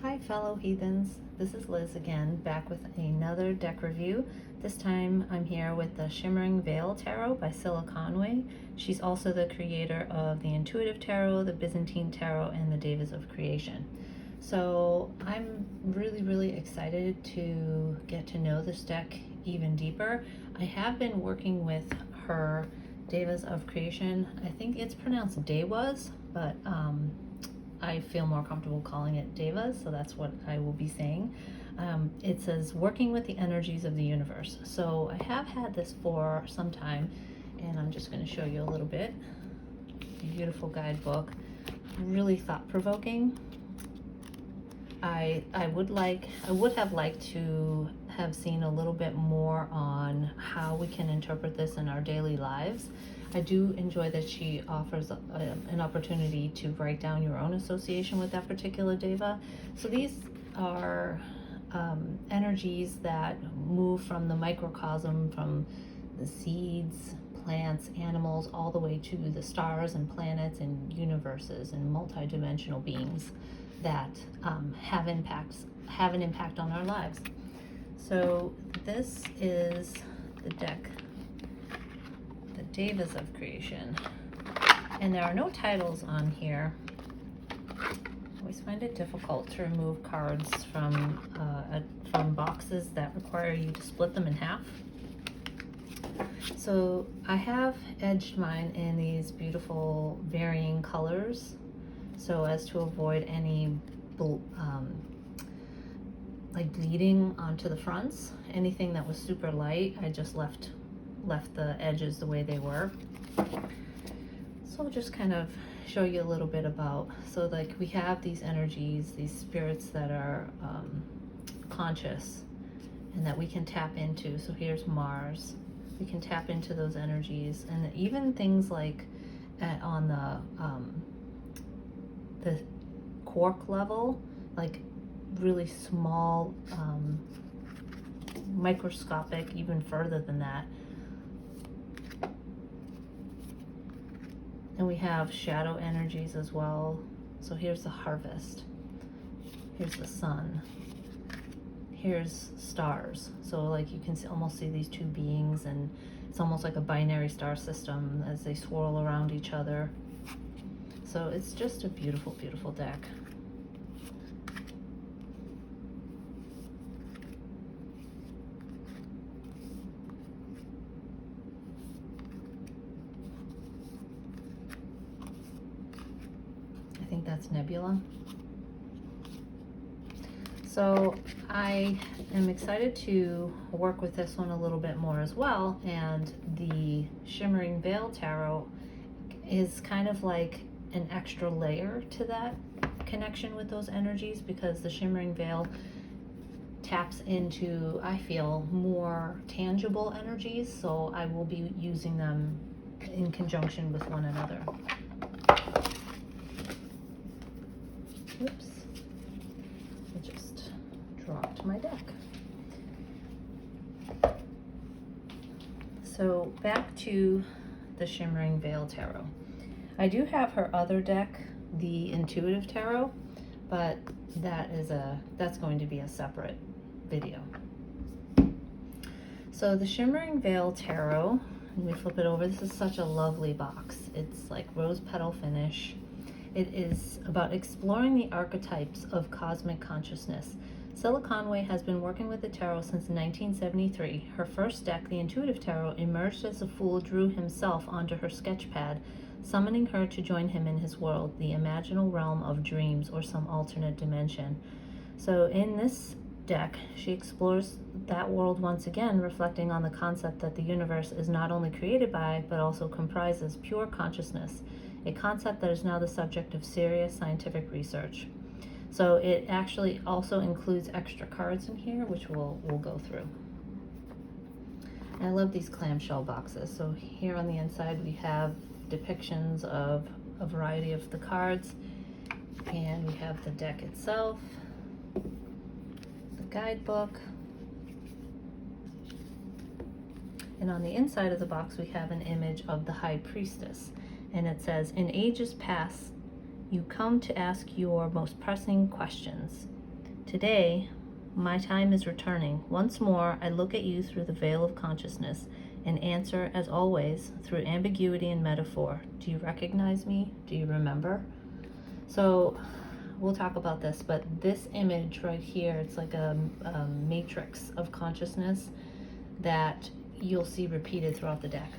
Hi fellow heathens, this is Liz again, back with another deck review. This time I'm here with the Shimmering Veil Tarot by Scylla Conway. She's also the creator of the Intuitive Tarot, the Byzantine Tarot, and the Devas of Creation. So I'm really excited to get to know this deck even deeper. I have been working with her Devas of Creation. I think it's pronounced Dewas, but I feel more comfortable calling it Devas, so that's what I will be saying. It says working with the energies of the universe. So I have had this for some time, and I'm just going to show you a little bit. Beautiful guidebook, really thought-provoking. I would have liked to have seen a little bit more on how we can interpret this in our daily lives. I do enjoy that she offers an opportunity to write down your own association with that particular deva. So these are energies that move from the microcosm, from the seeds, plants, animals, all the way to the stars and planets and universes and multidimensional beings that have an impact on our lives. So this is the deck, the Devas of Creation, and there are no titles on here. I always find it difficult to remove cards from boxes that require you to split them in half. So I have edged mine in these beautiful varying colors so as to avoid any like bleeding onto the fronts. Anything that was super light, I just left the edges the way they were. So I'll just kind of show you a little bit about, so like we have these energies, these spirits that are conscious and that we can tap into. So here's Mars. We can tap into those energies, and even things like on the quark level, like really small, microscopic, even further than that. And we have shadow energies as well. So here's the harvest, here's the sun, here's stars. So like you can almost see these two beings, and it's almost like a binary star system as they swirl around each other. So it's just a beautiful deck. I think that's Nebula. So I am excited to work with this one a little bit more as well, and the Shimmering Veil Tarot is kind of like an extra layer to that connection with those energies, because the Shimmering Veil taps into, I feel, more tangible energies, so I will be using them in conjunction with one another. Oops, I just dropped my deck. So back to the Shimmering Veil Tarot. I do have her other deck, the Intuitive Tarot, but that's going to be a separate video. So the Shimmering Veil Tarot, let me flip it over. This is such a lovely box. It's like rose petal finish. It is about exploring the archetypes of cosmic consciousness. Scylla Conway has been working with the tarot since 1973. Her first deck, the Intuitive Tarot, emerged as the Fool drew himself onto her sketch pad, summoning her to join him in his world, the imaginal realm of dreams or some alternate dimension. So in this deck, she explores that world once again, reflecting on the concept that the universe is not only created by, but also comprises pure consciousness, a concept that is now the subject of serious scientific research. So it actually also includes extra cards in here, which we'll go through. And I love these clamshell boxes. So here on the inside we have depictions of a variety of the cards, and we have the deck itself, the guidebook, and on the inside of the box we have an image of the High Priestess, and it says, "In ages past, you come to ask your most pressing questions. Today, my time is returning. Once more, I look at you through the veil of consciousness and answer, as always, through ambiguity and metaphor. Do you recognize me? Do you remember? So we'll talk about this, but this image right here, it's like a matrix of consciousness that you'll see repeated throughout the deck.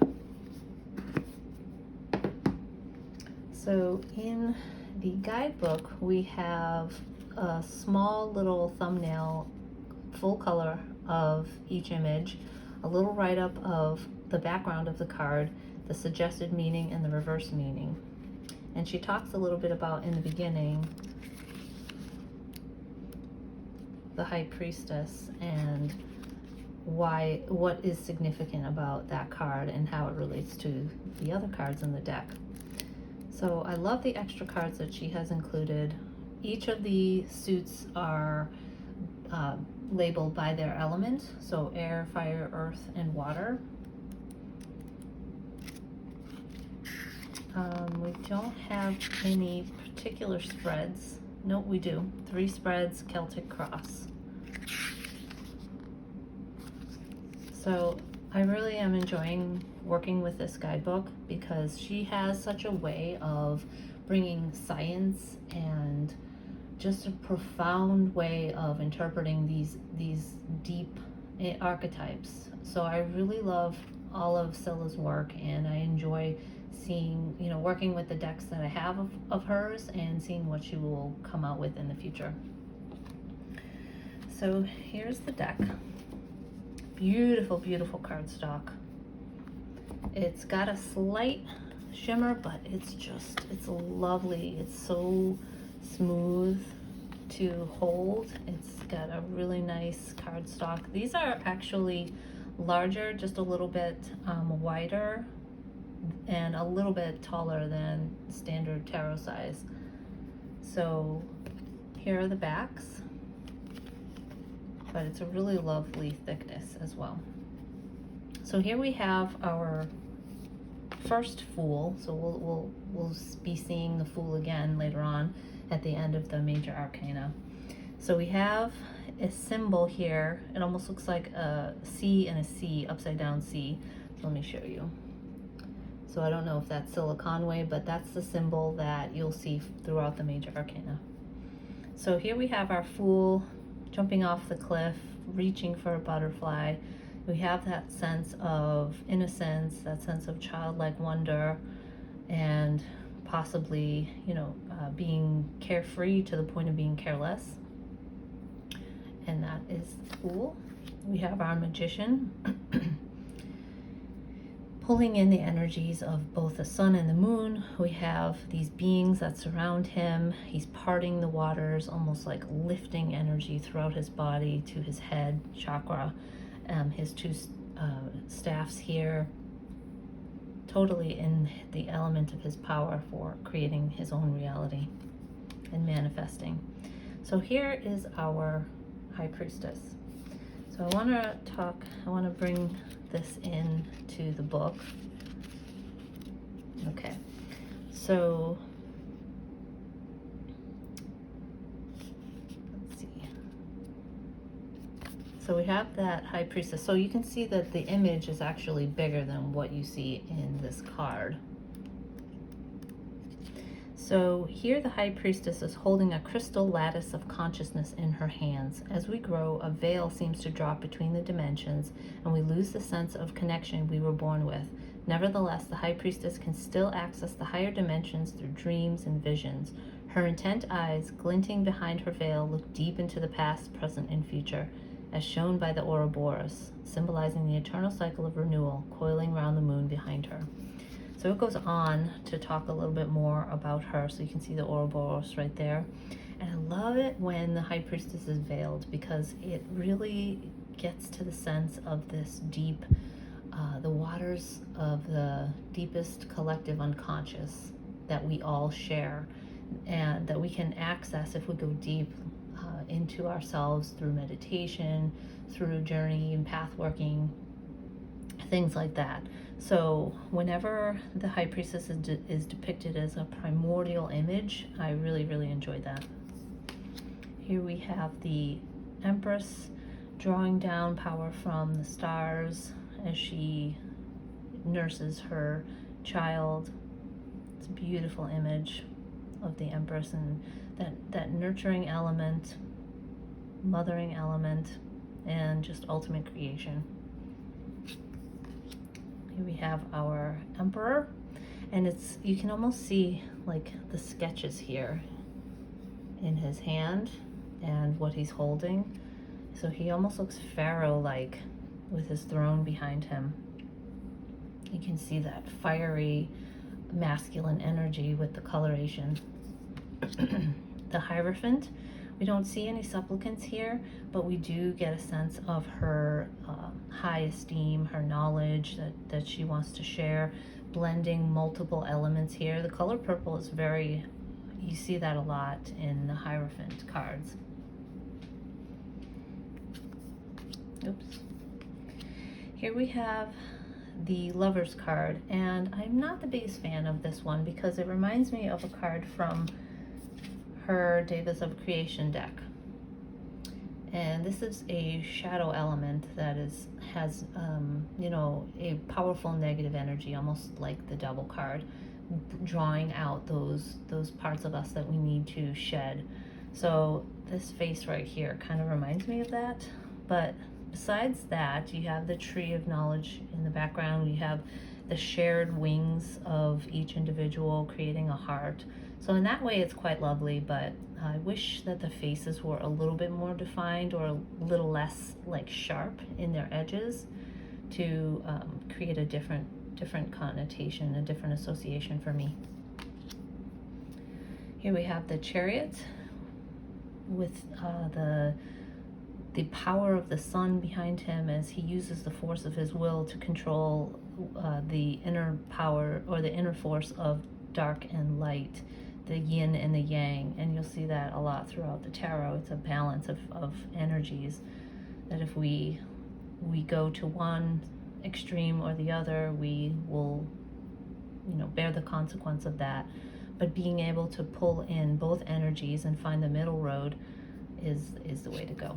So in the guidebook, we have a small little thumbnail, full color of each image, a little write-up of the background of the card, the suggested meaning, and the reverse meaning. And she talks a little bit about, in the beginning, the High Priestess and what is significant about that card and how it relates to the other cards in the deck. So I love the extra cards that she has included. Each of the suits are labeled by their element, so air, fire, earth, and water. We don't have any particular spreads. Nope, we do. 3 spreads, Celtic cross. So I really am enjoying working with this guidebook because she has such a way of bringing science and just a profound way of interpreting these deep archetypes. So I really love all of Scylla's work, and I enjoy seeing, working with the decks that I have of hers and seeing what she will come out with in the future. So here's the deck. Beautiful, beautiful cardstock. It's got a slight shimmer, but it's lovely. It's so smooth to hold. It's got a really nice cardstock. These are actually larger, just a little bit wider, and a little bit taller than standard tarot size. So here are the backs, but it's a really lovely thickness as well. So here we have our first Fool. So we'll be seeing the Fool again later on at the end of the major arcana. So we have a symbol here. It almost looks like a C and a C, upside down C. So let me show you. So I don't know if that's Scylla Conway, but that's the symbol that you'll see throughout the major arcana. So here we have our Fool jumping off the cliff, reaching for a butterfly. We have that sense of innocence, that sense of childlike wonder, and possibly, being carefree to the point of being careless. And that is the Fool. We have our Magician pulling in the energies of both the sun and the moon. We have these beings that surround him. He's parting the waters, almost like lifting energy throughout his body to his head chakra. His 2 staffs here, totally in the element of his power for creating his own reality and manifesting. So here is our High Priestess. So I want to bring this in to the book. Okay, so let's see. So we have that High Priestess. So you can see that the image is actually bigger than what you see in this card. So here the High Priestess is holding a crystal lattice of consciousness in her hands. As we grow, a veil seems to drop between the dimensions, and we lose the sense of connection we were born with. Nevertheless, the High Priestess can still access the higher dimensions through dreams and visions. Her intent eyes, glinting behind her veil, look deep into the past, present, and future, as shown by the Ouroboros, symbolizing the eternal cycle of renewal, coiling round the moon behind her. So it goes on to talk a little bit more about her. So you can see the Ouroboros right there. And I love it when the High Priestess is veiled, because it really gets to the sense of this deep, the waters of the deepest collective unconscious that we all share, and that we can access if we go deep into ourselves through meditation, through journey and path working, things like that. So whenever the High Priestess is depicted as a primordial image, I really, really enjoy that. Here we have the Empress drawing down power from the stars as she nurses her child. It's a beautiful image of the Empress and that nurturing element, mothering element, and just ultimate creation. Here we have our Emperor, and you can almost see like the sketches here in his hand and what he's holding. So he almost looks pharaoh-like with his throne behind him. You can see that fiery masculine energy with the coloration. The Hierophant, we don't see any supplicants here, but we do get a sense of her high esteem, her knowledge that she wants to share, blending multiple elements here. The color purple is very, you see that a lot in the Hierophant cards. Oops. Here we have the Lover's card, and I'm not the biggest fan of this one because it reminds me of a card from her Devas of Creation deck. And this is a shadow element that has you know, a powerful negative energy, almost like the Devil card, drawing out those parts of us that we need to shed. So this face right here kind of reminds me of that. But besides that, you have the Tree of Knowledge in the background. You have the shared wings of each individual creating a heart. So in that way, it's quite lovely, but I wish that the faces were a little bit more defined or a little less like sharp in their edges to create a different connotation, a different association for me. Here we have the Chariot with the power of the sun behind him as he uses the force of his will to control the inner power or the inner force of dark and light, the yin and the yang. And you'll see that a lot throughout the tarot. It's a balance of energies that if we go to one extreme or the other, we will, you know, bear the consequence of that. But being able to pull in both energies and find the middle road is the way to go.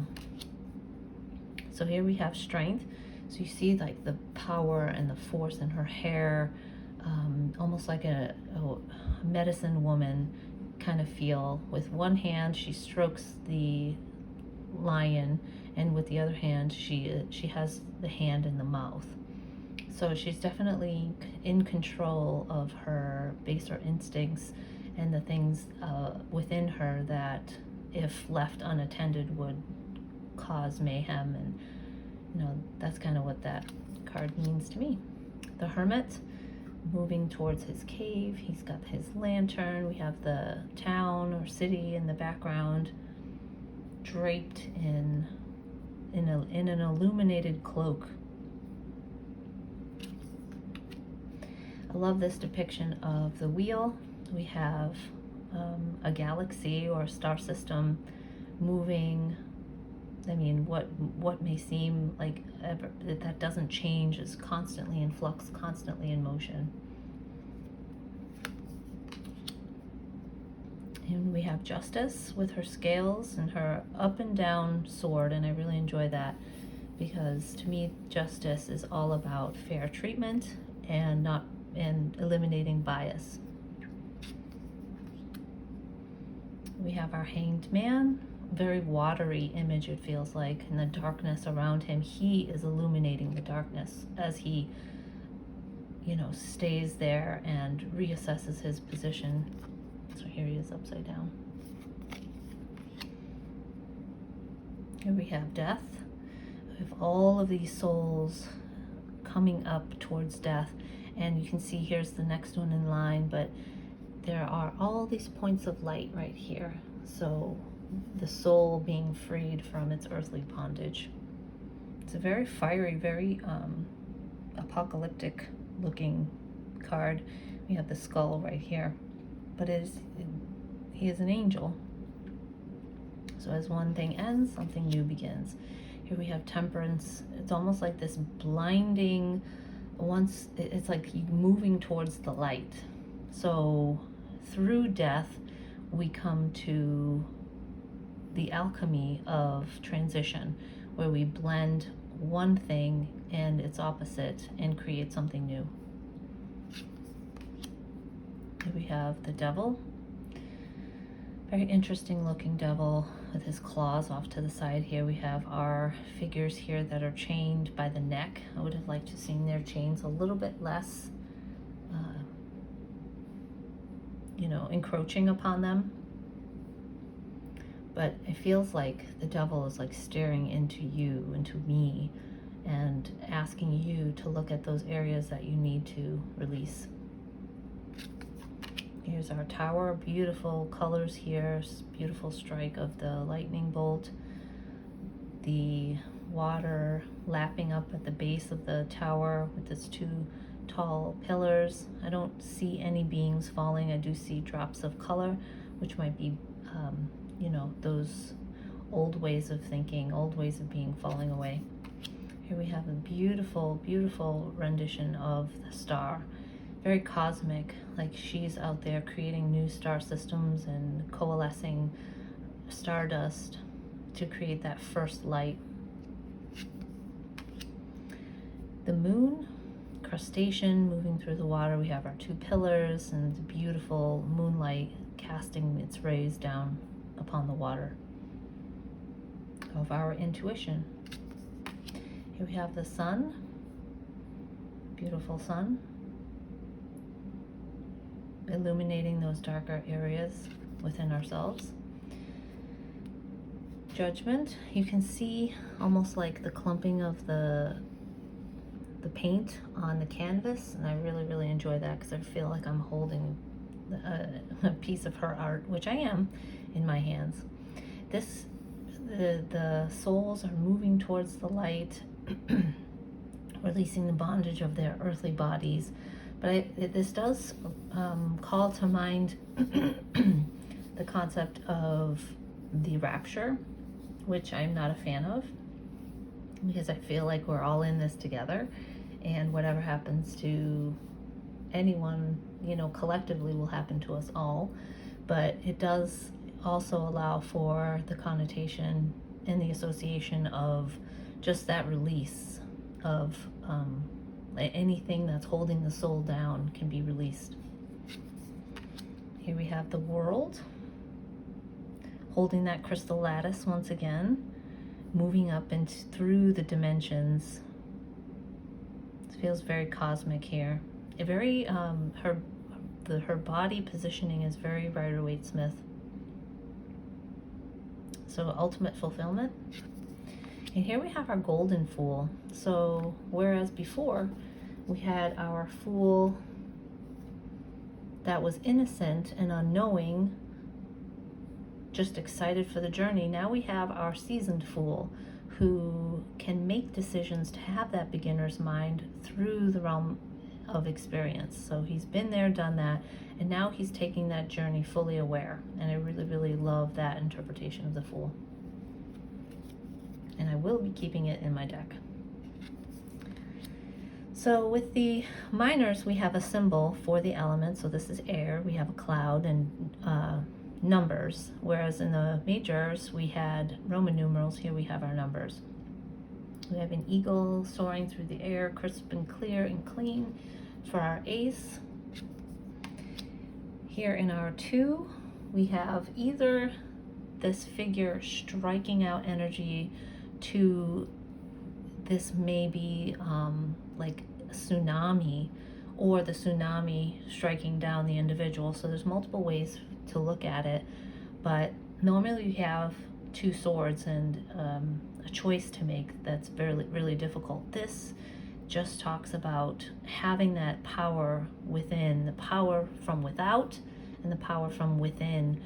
So here we have Strength. So you see like the power and the force in her hair, almost like a medicine woman kind of feel. With one hand she strokes the lion, and with the other hand she has the hand in the mouth. So she's definitely in control of her baser instincts and the things within her that, if left unattended, would cause mayhem. And you know, that's kind of what that card means to me. The Hermit, moving towards his cave. He's got his lantern. We have the town or city in the background, draped in an illuminated cloak. I love this depiction of the wheel. We have a galaxy or a star system moving. I mean, what may seem like that doesn't change, is constantly in flux, constantly in motion. And we have Justice with her scales and her up and down sword, and I really enjoy that because to me justice is all about fair treatment and eliminating bias. We have our Hanged Man, very watery image it feels like, and the darkness around him. He is illuminating the darkness as he, you know, stays there and reassesses his position. So here he is upside down. Here we have Death. We have all of these souls coming up towards death, and you can see here's the next one in line, but there are all these points of light right here. So the soul being freed from its earthly bondage. It's a very fiery, very apocalyptic looking card. We have the skull right here, but he is an angel. So as one thing ends, something new begins. Here we have Temperance. It's almost like this blinding, it's like moving towards the light. So through death, we come to the alchemy of transition, where we blend one thing and its opposite and create something new. Here we have the devil. Very interesting looking devil with his claws off to the side. Here we have our figures here that are chained by the neck. I would have liked to seen their chains a little bit less, encroaching upon them. But it feels like the devil is like staring into you, into me, and asking you to look at those areas that you need to release. Here's our tower, beautiful colors here, beautiful strike of the lightning bolt, the water lapping up at the base of the tower with its two tall pillars. I don't see any beings falling. I do see drops of color, which might be, those old ways of thinking, old ways of being falling away. Here we have a beautiful, beautiful rendition of the star. Very cosmic, like she's out there creating new star systems and coalescing stardust to create that first light. The moon, crustacean moving through the water. We have our two pillars and the beautiful moonlight casting its rays down upon the water of our intuition. Here we have the sun, beautiful sun, illuminating those darker areas within ourselves. Judgment, you can see almost like the clumping of the paint on the canvas, and I really, really enjoy that because I feel like I'm holding a piece of her art, which I am, in my hands. The souls are moving towards the light, releasing the bondage of their earthly bodies. But this does call to mind the concept of the rapture, which I'm not a fan of, because I feel like we're all in this together, and whatever happens to anyone, collectively will happen to us all. But it does also allow for the connotation and the association of just that release of anything that's holding the soul down can be released. Here we have the world, holding that crystal lattice once again, moving up and through the dimensions. It feels very cosmic here. It very her body positioning is very Rider-Waite-Smith. So ultimate fulfillment. And here we have our golden fool. So whereas before we had our fool that was innocent and unknowing, just excited for the journey, now we have our seasoned fool who can make decisions to have that beginner's mind through the realm of experience. So he's been there, done that, and now he's taking that journey fully aware. And I really, really love that interpretation of the fool. And I will be keeping it in my deck. So with the minors, we have a symbol for the element. So this is air. We have a cloud and numbers. Whereas in the majors, we had Roman numerals. Here we have our numbers. We have an eagle soaring through the air, crisp and clear and clean for our ace. Here in our 2, we have either this figure striking out energy to this maybe like a tsunami, or the tsunami striking down the individual. So there's multiple ways to look at it, but normally you have 2 swords and a choice to make that's really, really difficult. This just talks about having that power within, the power from without and the power from within,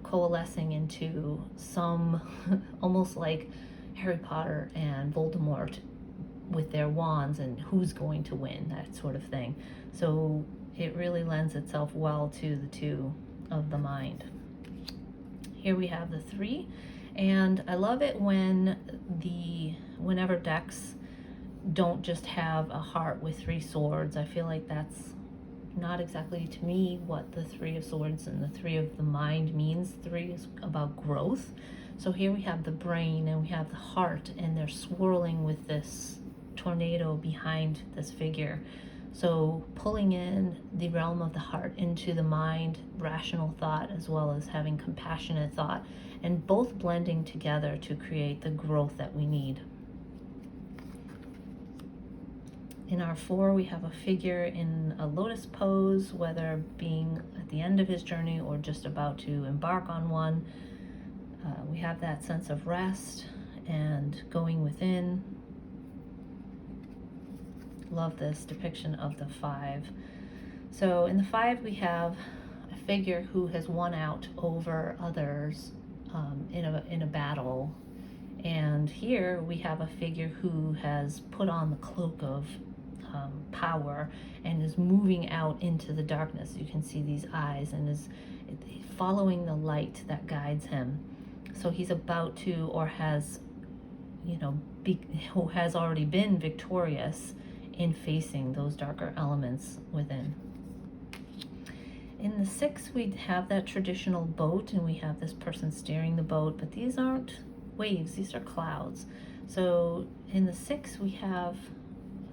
coalescing into some almost like Harry Potter and Voldemort with their wands and who's going to win, that sort of thing. So it really lends itself well to the 2 of the mind. Here we have the 3, and I love it whenever decks don't just have a heart with 3 swords. I feel like that's not exactly to me what the Three of Swords and the Three of the Mind means. Three is about growth. So here we have the brain and we have the heart, and they're swirling with this tornado behind this figure. So pulling in the realm of the heart into the mind, rational thought, as well as having compassionate thought, and both blending together to create the growth that we need. In our 4, we have a figure in a lotus pose, whether being at the end of his journey or just about to embark on one. We have that sense of rest and going within. Love this depiction of the 5. So in the 5, we have a figure who has won out over others in a battle. And here we have a figure who has put on the cloak of power and is moving out into the darkness. You can see these eyes, and is following the light that guides him. So he's about to, or has, who has already been victorious in facing those darker elements within. In the 6, we have that traditional boat, and we have this person steering the boat, but these aren't waves, these are clouds. So in the 6, we have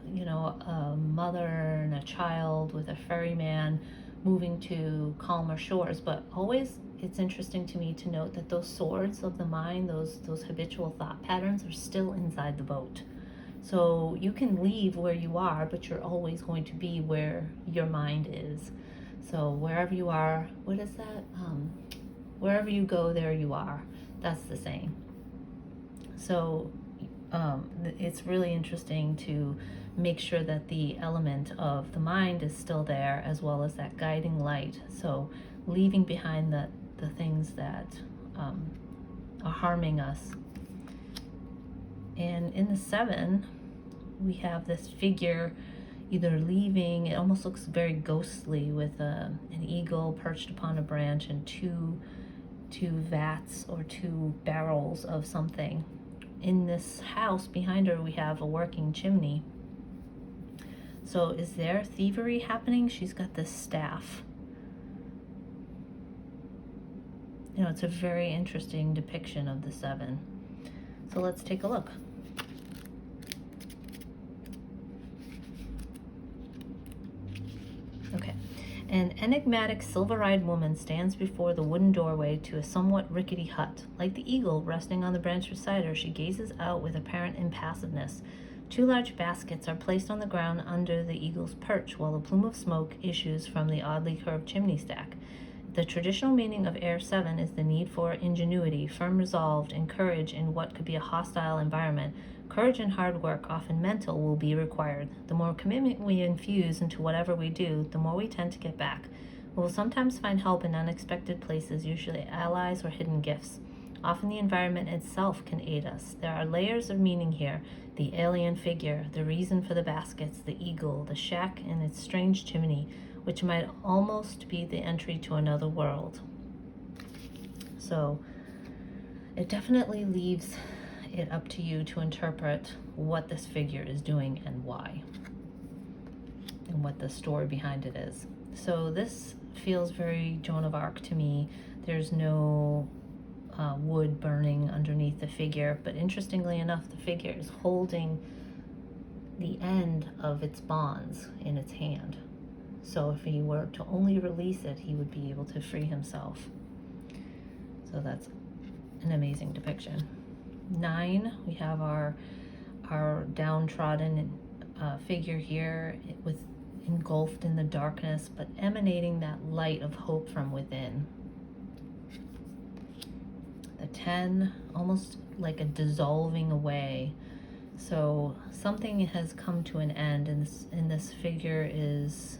a mother and a child with a ferryman moving to calmer shores. But always, it's interesting to me to note that those swords of the mind, those habitual thought patterns, are still inside the boat. So you can leave where you are, but you're always going to be where your mind is. So wherever you are, what is that? Wherever you go, there you are. That's the saying. So it's really interesting to make sure that the element of the mind is still there, as well as that guiding light. So leaving behind the things that are harming us. And in the 7, we have this figure either leaving, it almost looks very ghostly, with an eagle perched upon a branch and two vats or 2 barrels of something. In this house behind her, we have a working chimney. So is there thievery happening? She's got this staff. It's a very interesting depiction of the 7. So let's take a look. Okay. An enigmatic silver-eyed woman stands before the wooden doorway to a somewhat rickety hut. Like the eagle resting on the branch beside her, she gazes out with apparent impassiveness. 2 large baskets are placed on the ground under the eagle's perch, while a plume of smoke issues from the oddly curved chimney stack. The traditional meaning of Air 7 is the need for ingenuity, firm resolve, and courage in what could be a hostile environment. Courage and hard work, often mental, will be required. The more commitment we infuse into whatever we do, the more we tend to get back. We will sometimes find help in unexpected places, usually allies or hidden gifts. Often the environment itself can aid us. There are layers of meaning here: the alien figure, the reason for the baskets, the eagle, the shack and its strange chimney, which might almost be the entry to another world. So it definitely leaves it up to you to interpret what this figure is doing and why, and what the story behind it is. So this feels very Joan of Arc to me. There's no wood burning underneath the figure, but interestingly enough, the figure is holding the end of its bonds in its hand. So if he were to only release it, he would be able to free himself. So that's an amazing depiction. 9, we have our downtrodden figure here, with engulfed in the darkness, but emanating that light of hope from within. The 10, almost like a dissolving away. So something has come to an end, and this figure is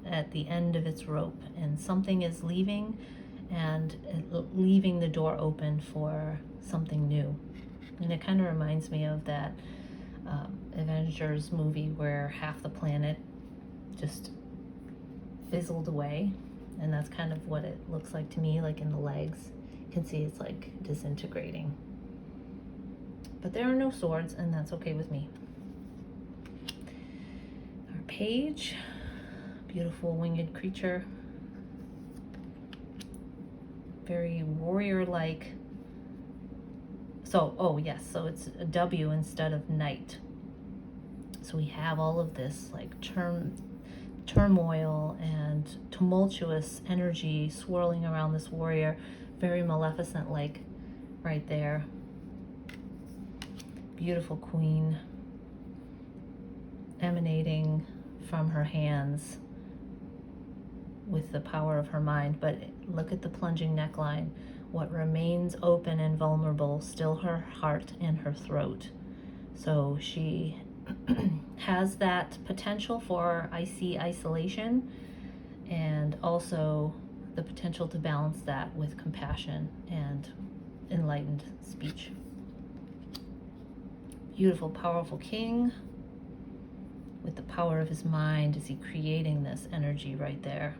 at the end of its rope, and something is leaving, and leaving the door open for something new. And it kind of reminds me of that Avengers movie where half the planet just fizzled away, and that's kind of what it looks like to me, like in the legs. You can see it's like disintegrating. But there are no swords, and that's okay with me. Our page Beautiful winged creature. Very warrior-like. So, oh yes, so it's a W instead of knight. So we have all of this like turmoil and tumultuous energy swirling around this warrior. Very Maleficent-like right there. Beautiful queen emanating from her hands with the power of her mind. But look at the plunging neckline. What remains open and vulnerable, still her heart and her throat. So she has that potential for icy isolation, and also the potential to balance that with compassion and enlightened speech. Beautiful, powerful king with the power of his mind. Is he creating this energy right there?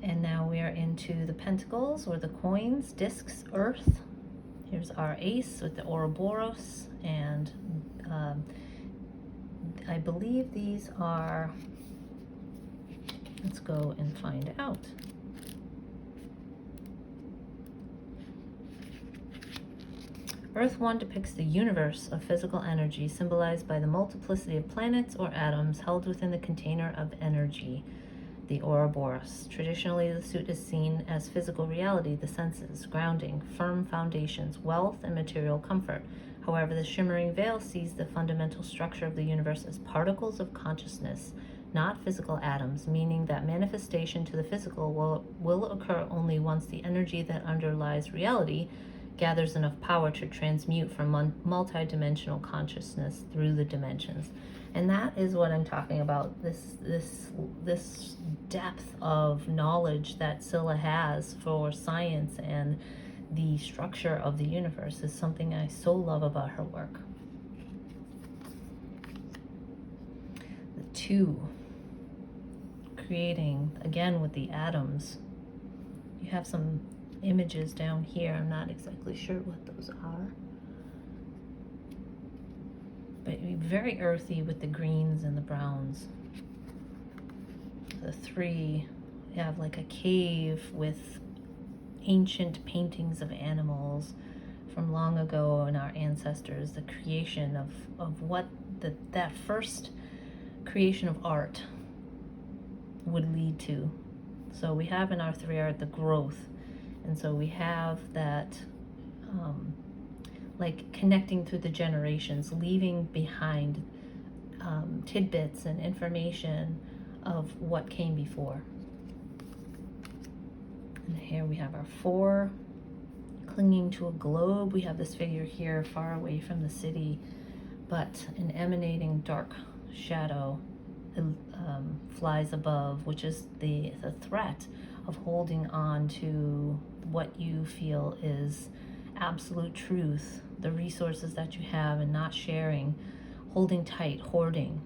And now we are into the pentacles, or the coins, discs, earth. Here's our ace with the Ouroboros, and I believe these are, let's go and find out. Earth 1 depicts the universe of physical energy, symbolized by the multiplicity of planets or atoms held within the container of energy, the Ouroboros. Traditionally, the suit is seen as physical reality, the senses, grounding, firm foundations, wealth, and material comfort. However, the shimmering veil sees the fundamental structure of the universe as particles of consciousness, not physical atoms, meaning that manifestation to the physical will occur only once the energy that underlies reality gathers enough power to transmute from multi-dimensional consciousness through the dimensions. And that is what I'm talking about. This depth of knowledge that Scylla has for science and the structure of the universe is something I so love about her work. The 2, creating again with the atoms. You have some images down here. I'm not exactly sure what those are, but very earthy with the greens and the browns. The 3, you have like a cave with ancient paintings of animals from long ago and our ancestors, the creation of what that first creation of art would lead to. So we have in our 3 art the growth. And so we have that like connecting through the generations, leaving behind tidbits and information of what came before. And here we have our 4, clinging to a globe. We have this figure here far away from the city, but an emanating dark shadow flies above, which is the threat of holding on to what you feel is absolute truth, the resources that you have, and not sharing, holding tight, hoarding.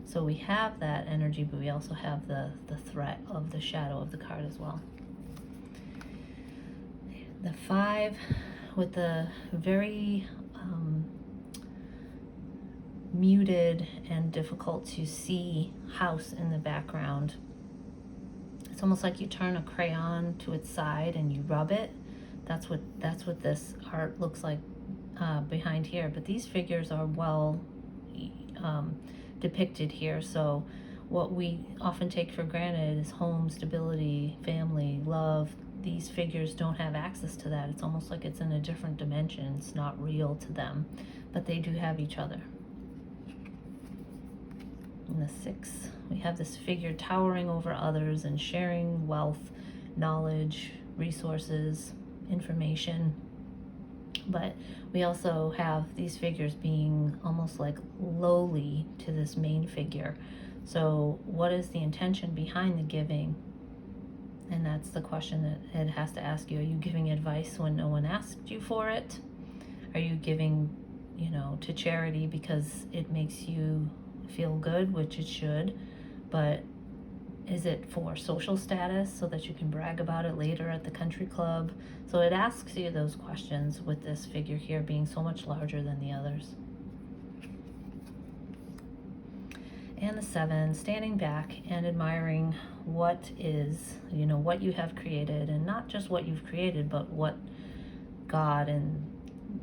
So we have that energy, but we also have the threat of the shadow of the card as well. The 5 with the very muted and difficult to see house in the background. It's almost like you turn a crayon to its side and you rub it. That's what this art looks like behind here. But these figures are well depicted here. So what we often take for granted is home, stability, family, love. These figures don't have access to that. It's almost like it's in a different dimension. It's not real to them, but they do have each other. In the 6, we have this figure towering over others and sharing wealth, knowledge, resources, information. But we also have these figures being almost like lowly to this main figure. So what is the intention behind the giving? And that's the question that it has to ask you. Are you giving advice when no one asked you for it? Are you giving, to charity because it makes you feel good, which it should, but is it for social status so that you can brag about it later at the country club? So it asks you those questions with this figure here being so much larger than the others. and the 7, standing back and admiring what is, what you have created, and not just what you've created, but what God and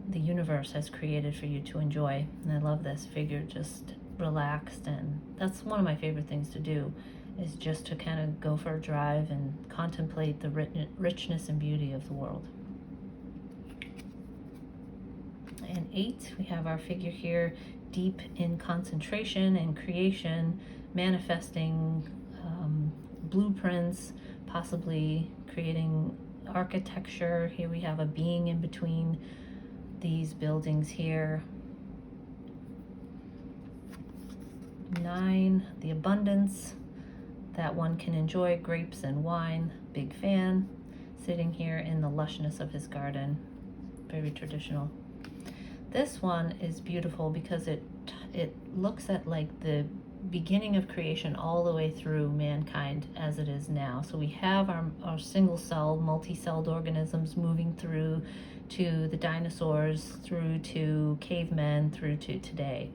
the universe has created for you to enjoy. And I love this figure, just relaxed, and that's one of my favorite things to do, is just to kind of go for a drive and contemplate the richness and beauty of the world. And 8, we have our figure here, deep in concentration and creation, manifesting blueprints, possibly creating architecture. Here we have a being in between these buildings here. 9, the abundance that one can enjoy, grapes and wine, big fan, sitting here in the lushness of his garden. Very traditional. This one is beautiful because it looks at like the beginning of creation all the way through mankind as it is now. So we have our single-celled, multi-celled organisms moving through to the dinosaurs, through to cavemen, through to today.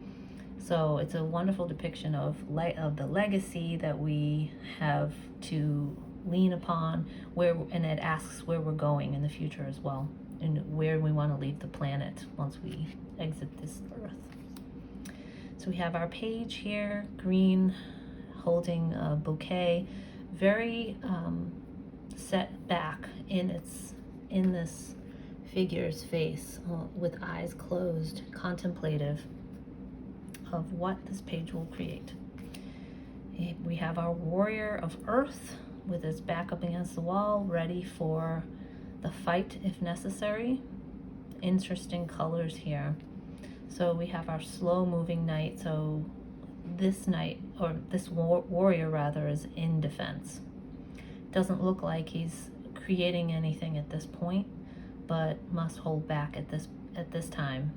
So it's a wonderful depiction of the legacy that we have to lean upon, and it asks where we're going in the future as well, and where we want to leave the planet once we exit this earth. So we have our page here, green, holding a bouquet, very set back in this figure's face, with eyes closed, contemplative of what this page will create. We have our warrior of earth with his back up against the wall, ready for the fight if necessary. Interesting colors here. So we have our slow moving knight. So this knight, or this warrior rather, is in defense. Doesn't look like he's creating anything at this point, but must hold back at this time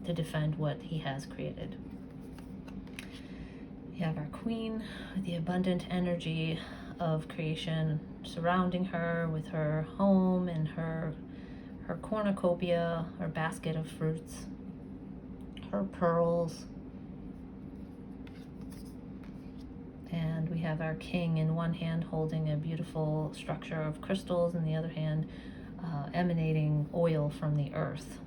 to defend what he has created. We have our queen with the abundant energy of creation surrounding her, with her home and her cornucopia, her basket of fruits, her pearls. And we have our king in one hand holding a beautiful structure of crystals, in the other hand emanating oil from the earth.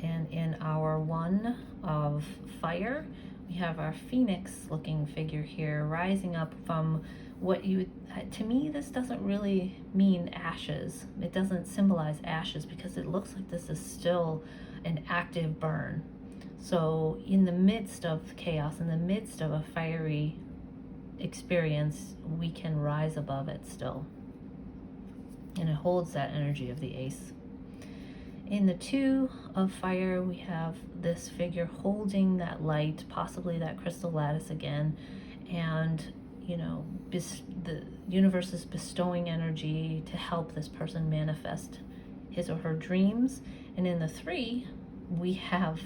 And in our 1 of fire, we have our phoenix looking figure here, rising up from what to me, this doesn't really mean ashes. It doesn't symbolize ashes, because it looks like this is still an active burn. So in the midst of chaos, in the midst of a fiery experience, we can rise above it still. And it holds that energy of the ace. In the 2 of fire, we have this figure holding that light, possibly that crystal lattice again, and the universe is bestowing energy to help this person manifest his or her dreams. And in the 3, we have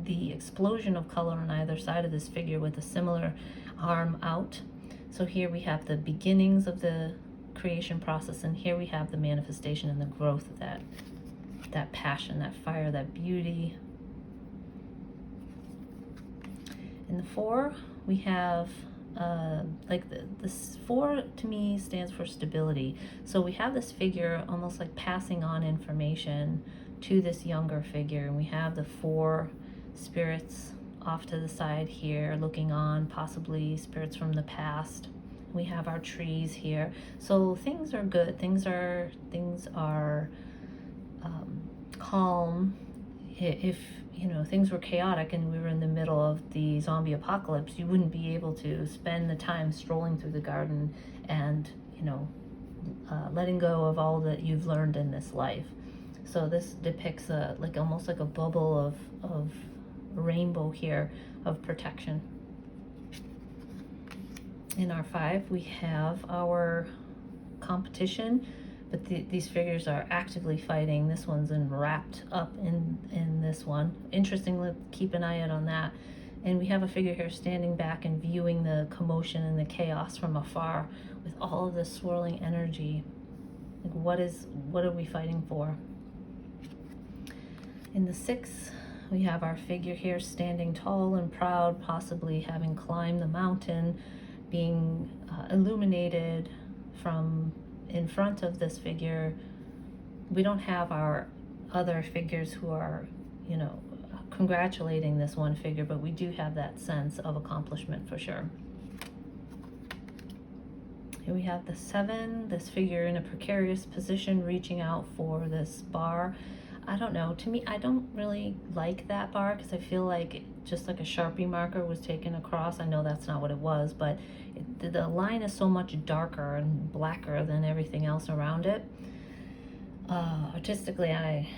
the explosion of color on either side of this figure with a similar arm out. So here we have the beginnings of the creation process, and here we have the manifestation and the growth of that passion, that fire, that beauty. In the 4, we have this 4 to me stands for stability. So we have this figure almost like passing on information to this younger figure, and we have the 4 spirits off to the side here looking on, possibly spirits from the past. We have our trees here. So things are good. Things are calm. If things were chaotic and we were in the middle of the zombie apocalypse, you wouldn't be able to spend the time strolling through the garden and letting go of all that you've learned in this life. So this depicts almost like a bubble of rainbow here of protection. In our 5, we have our competition, but these figures are actively fighting. This one's wrapped up in this one. Interestingly, keep an eye out on that. And we have a figure here standing back and viewing the commotion and the chaos from afar with all of this swirling energy. Like what are we fighting for? In the 6, we have our figure here standing tall and proud, possibly having climbed the mountain, being illuminated from in front of this figure. We don't have our other figures who are, you know, congratulating this one figure, but we do have that sense of accomplishment for sure. Here we have the 7, this figure in a precarious position reaching out for this bar. I don't know, to me, I don't really like that bar because I feel like just like a Sharpie marker was taken across. I know that's not what it was, but the line is so much darker and blacker than everything else around it. Artistically, I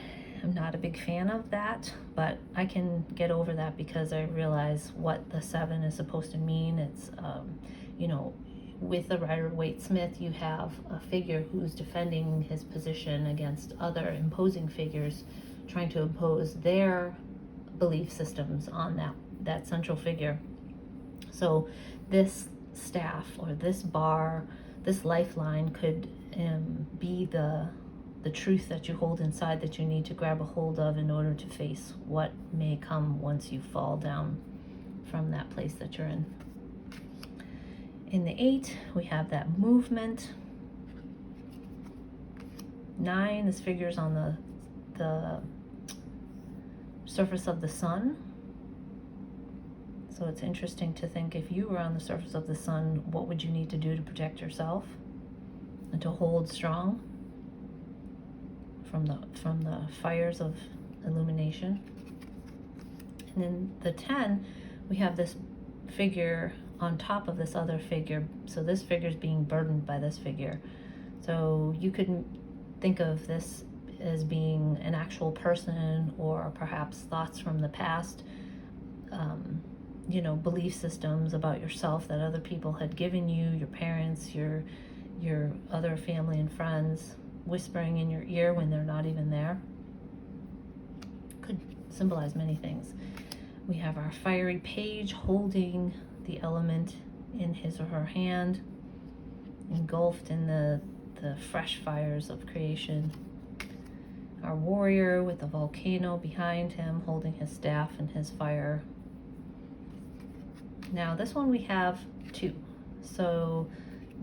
am not a big fan of that, but I can get over that because I realize what the 7 is supposed to mean. It's, you know, with the Rider-Waite-Smith, you have a figure who's defending his position against other imposing figures, trying to impose their belief systems on that central figure. So this staff or this bar, this lifeline could be the truth that you hold inside that you need to grab a hold of in order to face what may come once you fall down from that place that you're in. In the 8, we have that movement. 9, this figure's on the surface of the sun. So it's interesting to think, if you were on the surface of the sun, what would you need to do to protect yourself and to hold strong from the fires of illumination. And in the 10, we have this figure on top of this other figure. So this figure is being burdened by this figure. So you could think of this as being an actual person, or perhaps thoughts from the past, you know, belief systems about yourself that other people had given you, your parents, your other family and friends, whispering in your ear when they're not even there. Could symbolize many things. We have our fiery page holding the element in his or her hand, engulfed in the fresh fires of creation. Our warrior with the volcano behind him, holding his staff and his fire. Now this one we have 2. So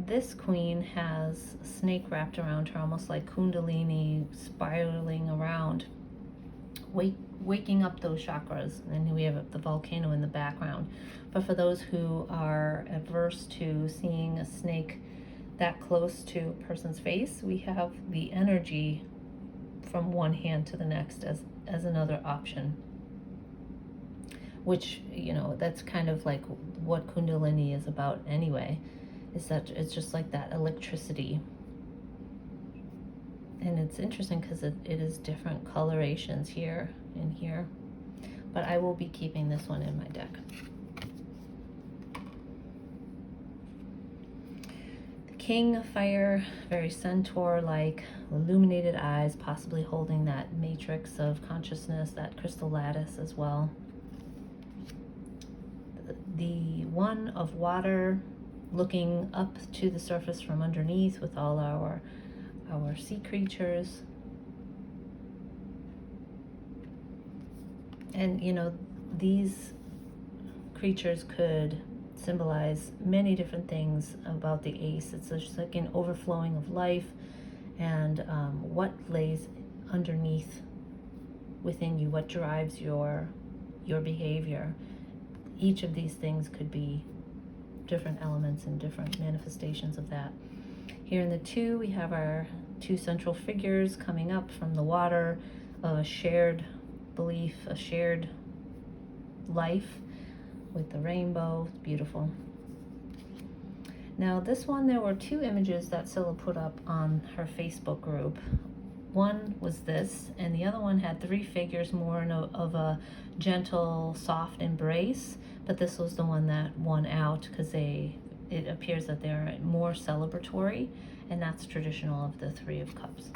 this queen has a snake wrapped around her, almost like Kundalini spiraling around, waking up those chakras. And we have the volcano in the background. But for those who are averse to seeing a snake that close to a person's face, we have the energy from one hand to the next as another option. Which, you know, that's kind of like what Kundalini is about anyway, is that it's just like that electricity. And it's interesting because it is different colorations here and here. But I will be keeping this one in my deck. The King of Fire, very centaur-like, illuminated eyes, possibly holding that matrix of consciousness, that crystal lattice as well. The One of Water, looking up to the surface from underneath with all our sea creatures. And you know, these creatures could symbolize many different things about the ace. It's just like an overflowing of life and what lays underneath within you, what drives your behavior. Each of these things could be different elements and different manifestations of that. Here in the 2, we have our 2 central figures coming up from the water of a shared belief, a shared life with the rainbow. It's beautiful. Now this one, there were 2 images that Scylla put up on her Facebook group. One was this, and the other one had 3 figures, more of a gentle, soft embrace, but this was the one that won out because it appears that they're more celebratory, and that's traditional of the 3 of Cups.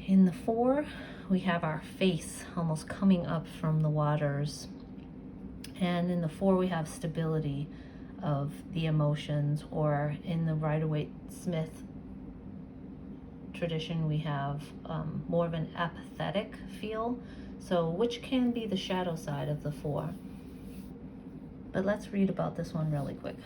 In the 4, we have our face almost coming up from the waters, and in the 4 we have stability of the emotions, or in the Rider-Waite-Smith tradition, we have more of an apathetic feel, so which can be the shadow side of the Four. But let's read about this one really quick.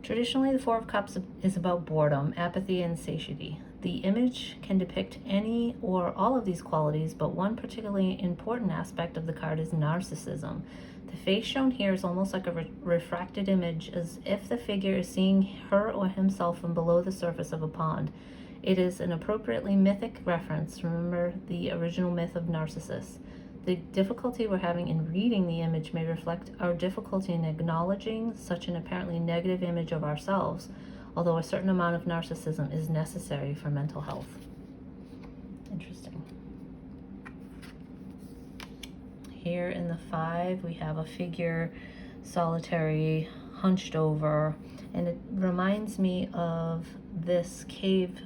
Traditionally, the Four of Cups is about boredom, apathy, and satiety. The image can depict any or all of these qualities, but one particularly important aspect of the card is narcissism. The face shown here is almost like a refracted image, as if the figure is seeing her or himself from below the surface of a pond. It is an appropriately mythic reference. Remember the original myth of Narcissus. The difficulty we're having in reading the image may reflect our difficulty in acknowledging such an apparently negative image of ourselves, although a certain amount of narcissism is necessary for mental health. Interesting. Here in the Five, we have a figure, solitary, hunched over, and it reminds me of this cave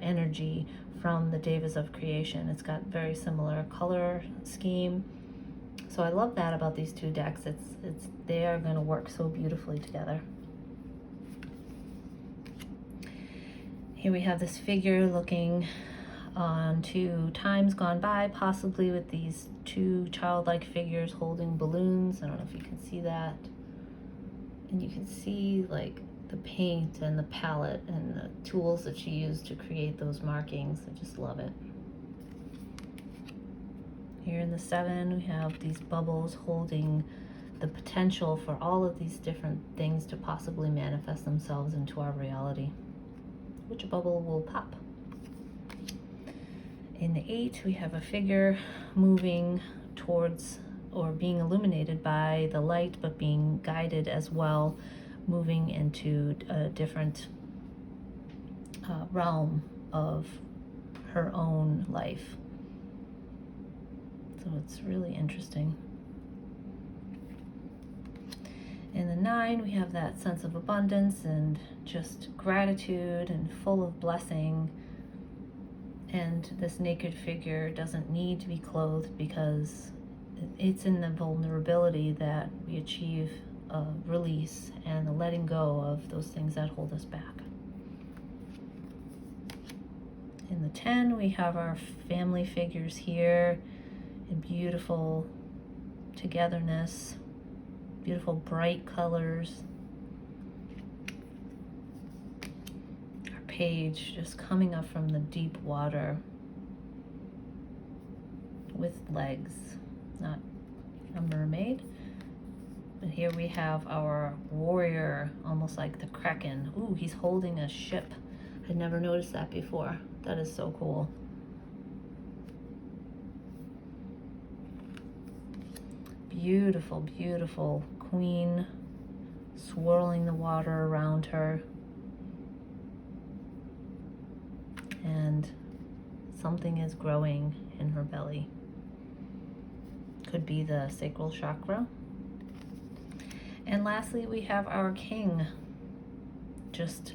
energy from the Devas of Creation. It's got very similar color scheme. So I love that about these two decks. They are going to work so beautifully together. Here we have this figure looking onto times gone by, possibly with these two childlike figures holding balloons. I don't know if you can see that. And you can see like the paint and the palette and the tools that she used to create those markings. I just love it. Here in the Seven, we have these bubbles holding the potential for all of these different things to possibly manifest themselves into our reality. Which bubble will pop? In the Eight, we have a figure moving towards or being illuminated by the light, but being guided as well, moving into a different realm of her own life. So it's really interesting. In the Nine, we have that sense of abundance and just gratitude and full of blessing. And this naked figure doesn't need to be clothed because it's in the vulnerability that we achieve release and the letting go of those things that hold us back. In the 10, we have our family figures here in beautiful togetherness, beautiful bright colors. Our Page just coming up from the deep water with legs, not a mermaid. But here we have our warrior, almost like the Kraken. Ooh, he's holding a ship. I'd never noticed that before. That is so cool. Beautiful, beautiful queen swirling the water around her. And something is growing in her belly. Could be the sacral chakra. And lastly, we have our king, just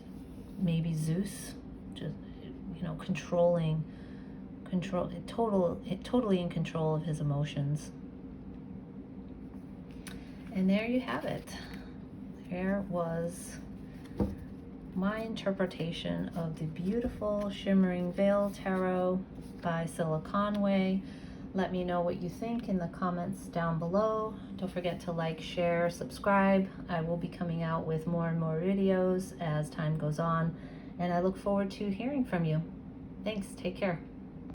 maybe Zeus, just, you know, totally in control of his emotions. And there you have it. There was my interpretation of the beautiful Shimmering Veil Tarot by Scylla Conway. Let me know what you think in the comments down below. Don't forget to like, share, subscribe. I will be coming out with more and more videos as time goes on, and I look forward to hearing from you. Thanks, take care.